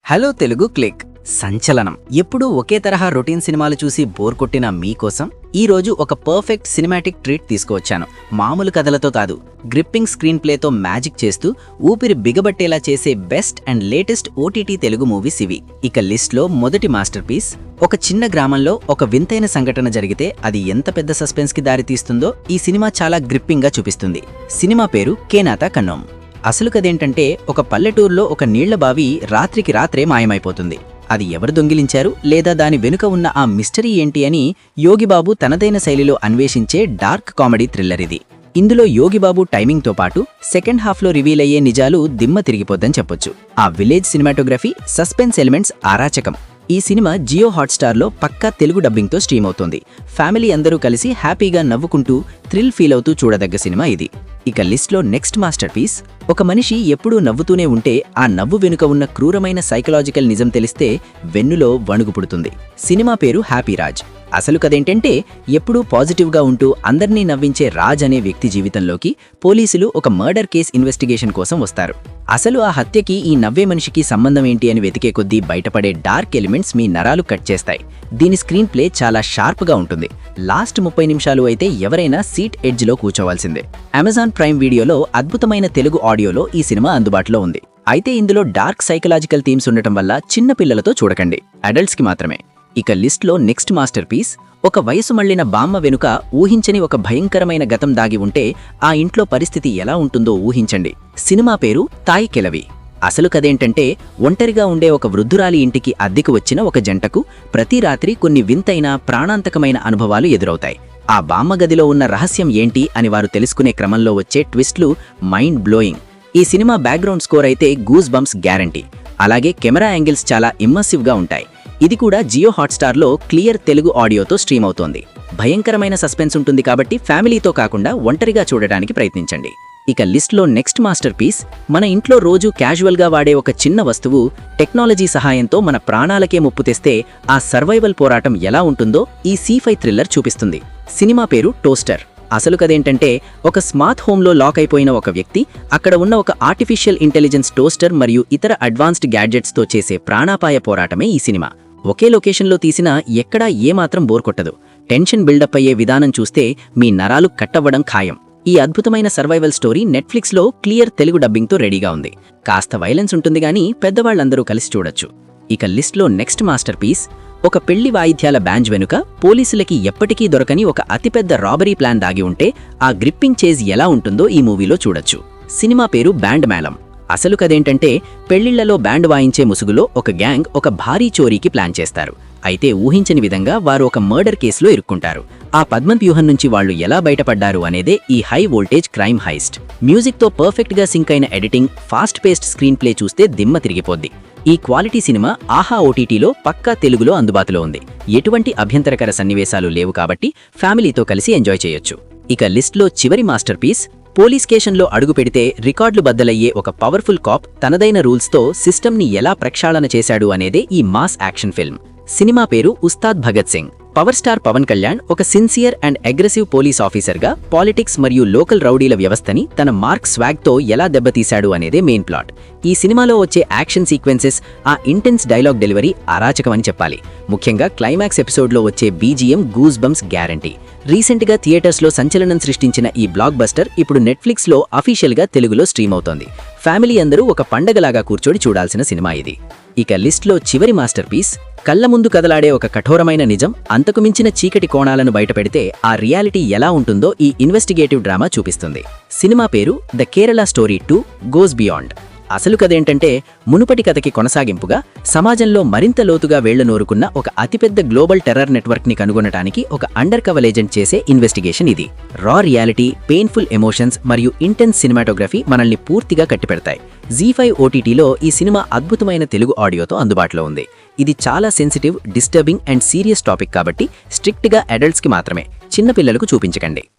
Hello Telugu click సంచలనం. ఎప్పుడూ ఒకే తరహా రొటీన్ సినిమాలు చూసి బోర్ కొట్టిన మీకోసం ఈ రోజు ఒక పర్ఫెక్ట్ సినిమాటిక్ ట్రీట్ తీసుకువచ్చాను. మామూలు కథలతో కాదు, గ్రిప్పింగ్ స్క్రీన్ ప్లేతో మ్యాజిక్ చేస్తూ ఊపిరి బిగబట్టేలా చేసే best and latest OTT Telugu movies ఇవి. ఇక లిస్ట్లో మొదటి మాస్టర్ పీస్. ఒక చిన్న గ్రామంలో ఒక వింతైన సంఘటన జరిగితే అది ఎంత పెద్ద సస్పెన్స్ కి దారితీస్తుందో ఈ సినిమా చాలా గ్రిప్పింగ్ గా చూపిస్తుంది. సినిమా పేరు కేనాత కన్నోమ్. అసలు కదేంటంటే, ఒక పల్లెటూరులో ఒక నీళ్ల బావి రాత్రికి రాత్రే మాయమైపోతుంది. అది ఎవరు దొంగిలించారు లేదా దాని వెనుక ఉన్న ఆ మిస్టరీ ఏంటి అని యోగిబాబు తనదైన శైలిలో అన్వేషించే డార్క్ కామెడీ థ్రిల్లర్ ఇది. ఇందులో యోగిబాబు టైమింగ్తో పాటు సెకండ్ హాఫ్లో రివీల్ అయ్యే నిజాలు దిమ్మ తిరిగిపోద్దని చెప్పొచ్చు. ఆ విలేజ్ సినిమాటోగ్రఫీ, సస్పెన్స్ ఎలిమెంట్స్ ఆరాచకం. ఈ సినిమా జియో హాట్స్టార్లో పక్కా తెలుగు డబ్బింగ్తో స్ట్రీమ్ అవుతోంది. ఫ్యామిలీ అందరూ కలిసి హ్యాపీగా నవ్వుకుంటూ థ్రిల్ ఫీల్ అవుతూ చూడదగ్గ సినిమా ఇది. ఇక లిస్ట్లో నెక్స్ట్ మాస్టర్ పీస్. ఒక మనిషి ఎప్పుడూ నవ్వుతూనే ఉంటే ఆ నవ్వు వెనుక ఉన్న క్రూరమైన సైకలాజికల్ నిజం తెలిస్తే వెన్నులో వణుగు పుడుతుంది. సినిమా పేరు హ్యాపీ రాజ్. అసలు కదేంటంటే, ఎప్పుడూ పాజిటివ్గా ఉంటూ అందర్నీ నవ్వించే రాజ్ అనే వ్యక్తి జీవితంలోకి పోలీసులు ఒక మర్డర్ కేస్ ఇన్వెస్టిగేషన్ కోసం వస్తారు. అసలు ఆ హత్యకి ఈ నవ్వే మనిషికి సంబంధం ఏంటి అని వెతికే కొద్దీ బయటపడే డార్క్ ఎలిమెంట్స్ మీ నరాలు కట్ చేస్తాయి. దీని స్క్రీన్ ప్లే చాలా షార్ప్గా ఉంటుంది. లాస్ట్ 30 నిమిషాలు అయితే ఎవరైనా సీట్ ఎడ్జ్లో కూర్చోవాల్సిందే. అమెజాన్ ప్రైమ్ వీడియోలో అద్భుతమైన తెలుగు ఆడియోలో ఈ సినిమా అందుబాటులో ఉంది. అయితే ఇందులో డార్క్ సైకలాజికల్ థీమ్స్ ఉండటం వల్ల చిన్న పిల్లలతో చూడకండి, అడల్ట్స్కి మాత్రమే. ఇక లిస్ట్లో నెక్స్ట్ మాస్టర్ పీస్. ఒక వయసు మళ్లిన బామ్మ వెనుక ఊహించని ఒక భయంకరమైన గతం దాగి ఉంటే ఆ ఇంట్లో పరిస్థితి ఎలా ఉంటుందో ఊహించండి. సినిమా పేరు తాయ్ కెలవి. అసలు కదేంటంటే, ఒంటరిగా ఉండే ఒక వృద్ధురాలి ఇంటికి అద్దెకు వచ్చిన ఒక జంటకు ప్రతి రాత్రి కొన్ని వింతైన ప్రాణాంతకమైన అనుభవాలు ఎదురవుతాయి. ఆ బామ్మ గదిలో ఉన్న రహస్యం ఏంటి అని వారు తెలుసుకునే క్రమంలో వచ్చే ట్విస్ట్లు మైండ్ బ్లోయింగ్. ఈ సినిమా బ్యాక్గ్రౌండ్ స్కోర్ అయితే గూస్ బంప్స్ గ్యారంటీ. అలాగే కెమెరా యాంగిల్స్ చాలా ఇమ్మర్సివ్గా ఉంటాయి. ఇది కూడా జియో హాట్స్టార్లో క్లియర్ తెలుగు ఆడియోతో స్ట్రీమ్ అవుతోంది. భయంకరమైన సస్పెన్స్ ఉంటుంది కాబట్టి ఫ్యామిలీతో కాకుండా ఒంటరిగా చూడడానికి ప్రయత్నించండి. ఇక లిస్ట్లో నెక్స్ట్ మాస్టర్ పీస్. మన ఇంట్లో రోజు క్యాజువల్గా వాడే ఒక చిన్న వస్తువు టెక్నాలజీ సహాయంతో మన ప్రాణాలకే ముప్పు తెస్తే ఆ సర్వైవల్ పోరాటం ఎలా ఉంటుందో ఈ సీ-ఫై థ్రిల్లర్ చూపిస్తుంది. సినిమా పేరు టోస్టర్. అసలు కదేంటంటే, ఒక స్మార్ట్ హోమ్లో లాక్ అయిపోయిన ఒక వ్యక్తి అక్కడ ఉన్న ఒక ఆర్టిఫిషియల్ ఇంటెలిజెన్స్ టోస్టర్ మరియు ఇతర అడ్వాన్స్డ్ గ్యాడ్జెట్స్తో చేసే ప్రాణాపాయ పోరాటమే ఈ సినిమా. ఒకే లొకేషన్లో తీసినా ఎక్కడా ఏమాత్రం బోర్ కొట్టదు. టెన్షన్ బిల్డప్ అయ్యే విధానం చూస్తే మీ నరాలు కట్టవ్వడం ఖాయం. ఈ అద్భుతమైన సర్వైవల్ స్టోరీ నెట్ఫ్లిక్స్లో క్లియర్ తెలుగు డబ్బింగ్తో రెడీగా ఉంది. కాస్త వైలెన్స్ ఉంటుంది గానీ పెద్దవాళ్లందరూ కలిసి చూడొచ్చు. ఇక లిస్ట్లో నెక్స్ట్ మాస్టర్ పీస్. ఒక పెళ్లి వాయిద్యాల బ్యాండ్ వెనుక పోలీసులకి ఎప్పటికీ దొరకని ఒక అతిపెద్ద రాబరీ ప్లాన్ దాగి ఉంటే ఆ గ్రిప్పింగ్ చేజ్ ఎలా ఉంటుందో ఈ మూవీలో చూడొచ్చు. సినిమా పేరు బ్యాండ్ మేళం. అసలు కదేంటంటే, పెళ్లిళ్లలో బ్యాండ్ వాయించే ముసుగులో ఒక గ్యాంగ్ ఒక భారీ చోరీకి ప్లాన్ చేస్తారు. అయితే ఊహించని విధంగా వారు ఒక మర్డర్ కేసులో ఇరుక్కుంటారు. ఆ పద్మవ్యూహం నుంచి వాళ్లు ఎలా బయటపడ్డారు అనేదే ఈ హై వోల్టేజ్ క్రైమ్ హైస్ట్. మ్యూజిక్తో పర్ఫెక్ట్గా సింక్ అయిన editing, fast paced screen play చూస్తే దిమ్మ తిరిగిపోద్ది. ఈ క్వాలిటీ సినిమా ఆహా ఓటీటీలో పక్కా తెలుగులో అందుబాటులో ఉంది. ఎటువంటి అభ్యంతరకర సన్నివేశాలు లేవు కాబట్టి ఫ్యామిలీతో కలిసి ఎంజాయ్ చేయొచ్చు. ఇక లిస్ట్లో చివరి మాస్టర్ పీస్. పోలీస్ స్టేషన్లో అడుగు పెడితే రికార్డులు బద్దలయ్యే ఒక పవర్ఫుల్ కాప్ తనదైన రూల్స్తో సిస్టమ్ని ఎలా ప్రక్షాళన చేశాడు అనేదే ఈ మాస్ యాక్షన్ ఫిల్మ్. సినిమా పేరు ఉస్తాద్ భగత్ సింగ్. పవర్ స్టార్ పవన్ కళ్యాణ్ ఒక సిన్సియర్ అండ్ అగ్రెసివ్ పోలీస్ ఆఫీసర్గా పాలిటిక్స్ మరియు లోకల్ రౌడీల వ్యవస్థని తన మార్క్ స్వాగ్తో ఎలా దెబ్బతీశాడు అనేదే మెయిన్ ప్లాట్. ఈ సినిమాలో వచ్చే యాక్షన్ సీక్వెన్సెస్, ఆ ఇంటెన్స్ డైలాగ్ డెలివరీ అరాచకమని చెప్పాలి. ముఖ్యంగా క్లైమాక్స్ ఎపిసోడ్లో వచ్చే బీజిఎం గూస్ బంప్స్ గ్యారంటీ. రీసెంట్గా థియేటర్స్లో సంచలనం సృష్టించిన ఈ బ్లాక్ బస్టర్ ఇప్పుడు నెట్ఫ్లిక్స్లో అఫీషియల్గా తెలుగులో స్ట్రీమ్ అవుతోంది. ఫ్యామిలీ అందరూ ఒక పండగలాగా కూర్చొని చూడాల్సిన సినిమా ఇది. ఇక లిస్ట్లో చివరి మాస్టర్ పీస్. కళ్ల ముందు కదలాడే ఒక కఠోరమైన నిజం అంతకు మించిన చీకటి కోణాలను బయటపెడితే ఆ రియాలిటీ ఎలా ఉంటుందో ఈ ఇన్వెస్టిగేటివ్ డ్రామా చూపిస్తుంది. సినిమా పేరు the Kerala story 2 goes beyond. అసలు కదేంటంటే, మునుపటి కథకి కొనసాగింపుగా సమాజంలో మరింత లోతుగా వేళ్లనూరుకున్న ఒక అతిపెద్ద గ్లోబల్ టెర్రర్ నెట్వర్క్ని కనుగొనటానికి ఒక అండర్ కవర్ ఏజెంట్ చేసే ఇన్వెస్టిగేషన్ ఇది. రా రియాలిటీ, పెయిన్ఫుల్ ఎమోషన్స్ మరియు ఇంటెన్స్ సినిమాటోగ్రఫీ మనల్ని పూర్తిగా కట్టిపెడతాయి. జీ5 ఓటీటీలో ఈ సినిమా అద్భుతమైన తెలుగు ఆడియోతో అందుబాటులో ఉంది. ఇది చాలా sensitive, disturbing and serious topic కాబట్టి స్ట్రిక్ట్గా అడల్ట్స్కి మాత్రమే, చిన్నపిల్లలకు చూపించకండి.